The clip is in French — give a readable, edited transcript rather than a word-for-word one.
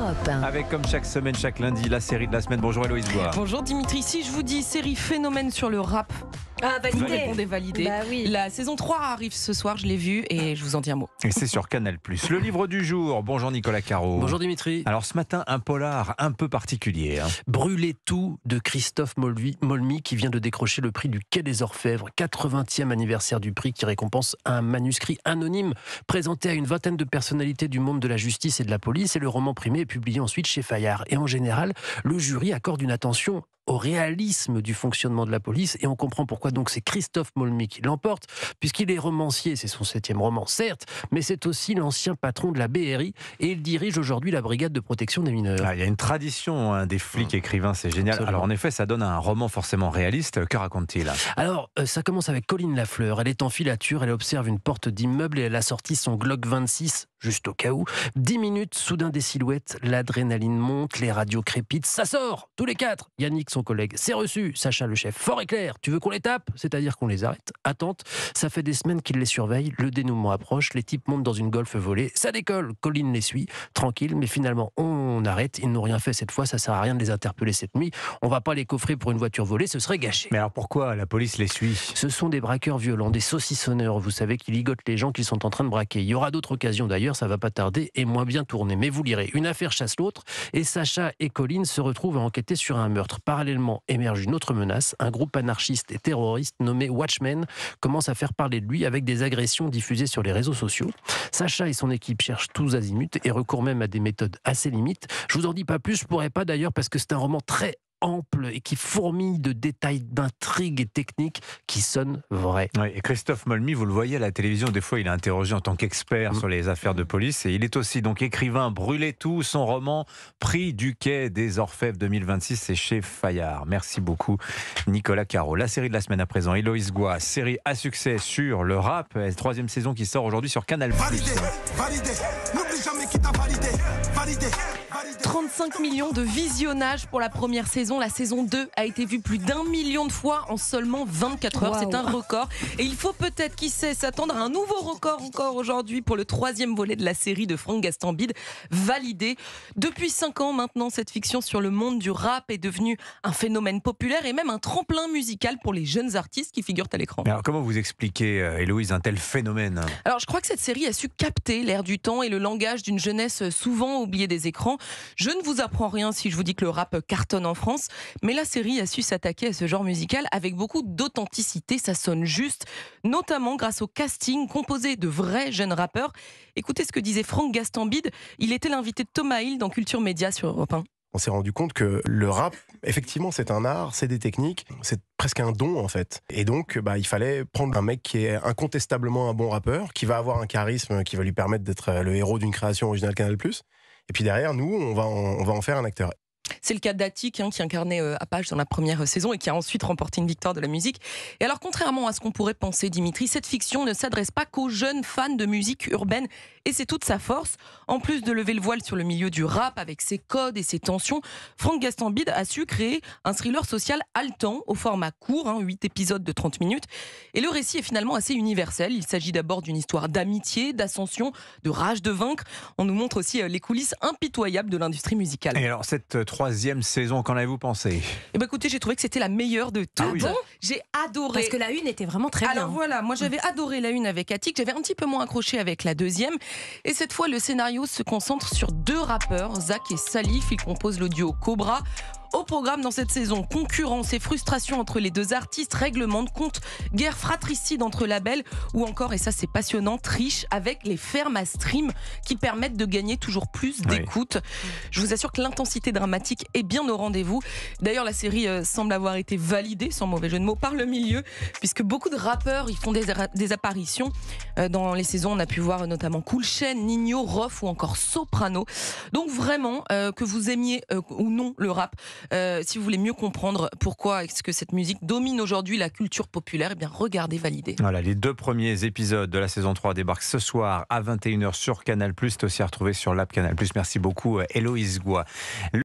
Europe 1. Avec comme chaque semaine, chaque lundi, la série de la semaine. Bonjour Héloïse Bois. Bonjour Dimitri, si je vous dis série phénomène sur le rap, vous répondez validé. Bah oui. La saison 3 arrive ce soir, je l'ai vue et je vous en dis un mot. Et c'est sur Canal+. Le livre du jour. Bonjour Nicolas Caro. Bonjour Dimitri. Alors ce matin, un polar un peu particulier. Brûler tout de Christophe Molmy qui vient de décrocher le prix du Quai des Orfèvres, 80e anniversaire du prix qui récompense un manuscrit anonyme présenté à une vingtaine de personnalités du monde de la justice et de la police, et le roman primé est publié ensuite chez Fayard. Et en général, le jury accorde une attention au réalisme du fonctionnement de la police, et on comprend pourquoi donc c'est Christophe Molmy qui l'emporte, puisqu'il est romancier, c'est son 7e roman certes, mais c'est aussi l'ancien patron de la BRI, et il dirige aujourd'hui la brigade de protection des mineurs. Il y a une tradition des flics écrivains, c'est génial. Absolument. Alors en effet, ça donne un roman forcément réaliste. Que raconte-t-il ? Alors, ça commence avec Colline Lafleur. Elle est en filature, elle observe une porte d'immeuble et elle a sorti son Glock 26, juste au cas où. 10 minutes, soudain des silhouettes, l'adrénaline monte, les radios crépitent, ça sort, tous les 4. Yannick, son collègue, c'est reçu. Sacha, le chef, fort et clair. Tu veux qu'on les tape ? C'est-à-dire qu'on les arrête. Attente, ça fait des semaines qu'il les surveille, le dénouement approche, les types montent dans une Golf volée, ça décolle, Colline les suit, tranquille, mais finalement, on arrête, ils n'ont rien fait cette fois, ça sert à rien de les interpeller cette nuit, on va pas les coffrer pour une voiture volée, ce serait gâché. Mais alors pourquoi la police les suit ? Ce sont des braqueurs violents, des saucissonneurs, vous savez, qui ligotent les gens qu'ils sont en train de braquer. Il y aura d'autres occasions d'ailleurs, ça va pas tarder, et moins bien tourner. Mais vous lirez, une affaire chasse l'autre, et Sacha et Colline se retrouvent à enquêter sur un meurtre. Parallèlement émerge une autre menace, un groupe anarchiste et terroriste nommé Watchmen commence à faire parler de lui avec des agressions diffusées sur les réseaux sociaux. Sacha et son équipe cherchent tous azimuts et recourent même à des méthodes assez limites. Je vous en dis pas plus, je pourrais pas d'ailleurs, parce que c'est un roman très ample et qui fourmille de détails, d'intrigues et techniques qui sonnent vrais. Oui, et Christophe Molmy, vous le voyez à la télévision, des fois il est interrogé en tant qu'expert sur les affaires de police, et il est aussi donc écrivain. Brûler tout, son roman Prix du Quai des Orfèvres 2026, c'est chez Fayard. Merci beaucoup Nicolas Caro. La série de la semaine à présent, Héloïse Goua, série à succès sur le rap, 3e saison qui sort aujourd'hui sur Canal+. Validé, n'oublie jamais qui t'a validé, validé. 35 millions de visionnages pour la première saison. La saison 2 a été vue plus d'1 million de fois en seulement 24 heures. Wow. C'est un record. Et il faut peut-être, qui sait, s'attendre à un nouveau record encore aujourd'hui pour le 3e volet de la série de Franck Gastambide, Validé. Depuis 5 ans maintenant, cette fiction sur le monde du rap est devenue un phénomène populaire et même un tremplin musical pour les jeunes artistes qui figurent à l'écran. Mais alors comment vous expliquez, Héloïse, un tel phénomène ? Alors je crois que cette série a su capter l'air du temps et le langage d'une jeunesse souvent oubliée des écrans. Je ne vous apprends rien si je vous dis que le rap cartonne en France, mais la série a su s'attaquer à ce genre musical avec beaucoup d'authenticité, ça sonne juste, notamment grâce au casting composé de vrais jeunes rappeurs. Écoutez ce que disait Franck Gastambide, il était l'invité de Thomas Hill dans Culture Média sur Europe 1. On s'est rendu compte que le rap, effectivement, c'est un art, c'est des techniques, c'est presque un don en fait. Et donc, il fallait prendre un mec qui est incontestablement un bon rappeur, qui va avoir un charisme qui va lui permettre d'être le héros d'une création originale Canal+. Et puis derrière, nous, on va en faire un acteur. C'est le cas d'Attic qui incarnait Apache dans la première saison et qui a ensuite remporté une victoire de la musique. Et alors, contrairement à ce qu'on pourrait penser, Dimitri, cette fiction ne s'adresse pas qu'aux jeunes fans de musique urbaine, et c'est toute sa force. En plus de lever le voile sur le milieu du rap avec ses codes et ses tensions, Franck Gastambide a su créer un thriller social haletant au format court, 8 épisodes de 30 minutes. Et le récit est finalement assez universel. Il s'agit d'abord d'une histoire d'amitié, d'ascension, de rage de vaincre. On nous montre aussi les coulisses impitoyables de l'industrie musicale. Et alors cette 3e saison, qu'en avez-vous pensé ? Eh ben écoutez, j'ai trouvé que c'était la meilleure de toutes. Ah oui. J'ai adoré. Parce que la une était vraiment très bien. Alors voilà, moi j'avais adoré la une avec Attic, j'avais un petit peu moins accroché avec la deuxième. Et cette fois, le scénario se concentre sur 2 rappeurs, Zach et Salif. Ils composent le duo Cobra. Au programme dans cette saison, concurrence et frustration entre les 2 artistes, règlement de compte, guerre fratricide entre labels, ou encore, et ça c'est passionnant, triche avec les fermes à stream qui permettent de gagner toujours plus d'écoute. Je vous assure que l'intensité dramatique est bien au rendez-vous. D'ailleurs, la série semble avoir été validée, sans mauvais jeu de mots, par le milieu, puisque beaucoup de rappeurs y font des apparitions. Dans les saisons, on a pu voir notamment Cool Chain, Nino, Rof ou encore Soprano. Donc vraiment, que vous aimiez ou non le rap, si vous voulez mieux comprendre pourquoi est-ce que cette musique domine aujourd'hui la culture populaire, eh bien regardez Validé. Voilà, les 2 premiers épisodes de la saison 3 débarquent ce soir à 21h sur Canal+. C'est aussi à retrouver sur l'app Canal+. Merci beaucoup Héloïse Goua.